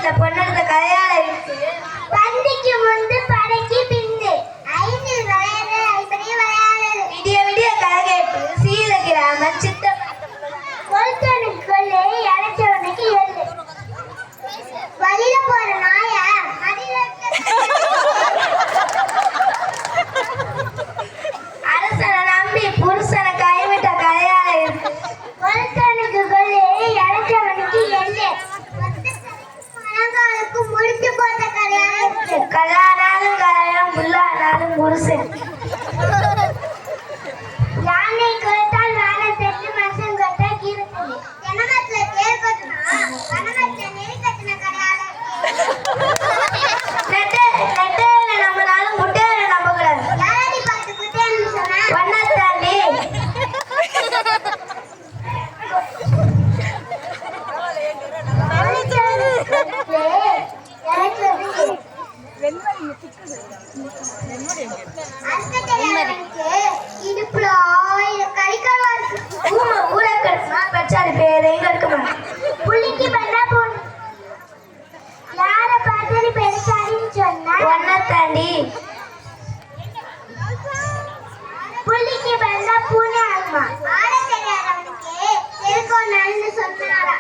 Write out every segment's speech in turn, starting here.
வீட்டுல பொண்ணெடுத்த கதையால இருக்கு. பந்திக்கு முந்து படைக்கு பிந்து ஐந்தில் விளையாடு ஐம்படி விளையாடு விடிய விடிய கதை கேட்டு சீல கிராம சித்த கொளுத்தனுக்கு கொள்ளு இழைச்சவனுக்கு எள்ளு வழியில போற நாய அரசனை நம்பி புருஷனை கைவிட்ட கதையால இருக்கு. கொளுத்தனுக்கு கொள்ளு இழைச்சவனுக்கு எள்ளு மனங்காலுக்கு முடிச்சு போட்ட கதையா இருக்கு. கல்லானாலும் கலையம் புல்லானாலும் புருஷன். யானை கொளுத்தால் வாழை தெற்கு மனுஷன் கொட்டா கீழே ஜனமத்துல தேர் கொட்டினா வனமத்துல நெறி கட்டின கதையால நெட்டையில நம்மளாலும் முட்டையில நம்பக்கூடாது. யாரடி பார்த்து குட்டேன்னு சொன்னா ஒன்ன தாண்டி இடுப்புல 1000 கறிக்கடவா இருக்கு. ஊரை கட்டுனா பெற்றாரு பேர் எங்க இருக்குமா? புள்ளிக்கு பண்ணா போன யார பார்த்து பெருசாடின்னு சொன்னா ஒன்ன தாண்டி புள்ளிக்கு பண்ணா பூனை ஆகுமா? ஆட தெரியாதவனுக்கு எதுக்கும் நல்லது சொன்னாரா?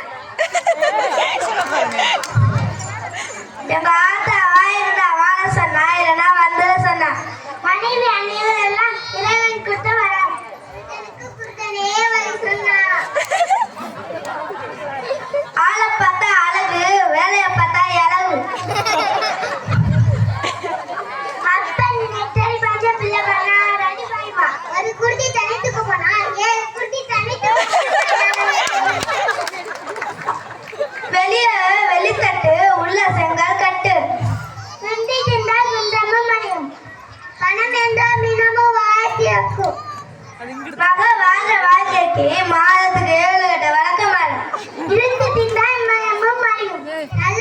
எங்க ஆத்தா வாயிருந்தா வாழ சொன்னா இல்லைன்னா வந்துட சொன்னா. மனைவி அன்னைகள் எல்லாம் இறைவன் கொடுத்த வரம் எனக்கு கொடுத்தனே வர சொன்னாரா? ஆளை பார்த்தா அழகு, வேலையை பார்த்தா இழவு. அப்பன் நெட்டடி பாஞ்ச பிள்ளை பண்ணா ரெடி பாய்மா ஒரு குருதி தனித்துக்கு போனா 7 குருதி தனித்துக்கு வெளிய வெளித்தட்டு உள்ள செங்கல் கட்டு. சுண்டி தின்றால் சுந்தரமும் மணியும் பணம் என்றால் மினமும் வாழ்த்தி வைக்கும். மக வாழ்ற வாழ்க்கைக்கு மாதத்துக்கு 7 கட்ட வழக்கமான இழுத்து தின்றால் மயமும் மறையும். நல்ல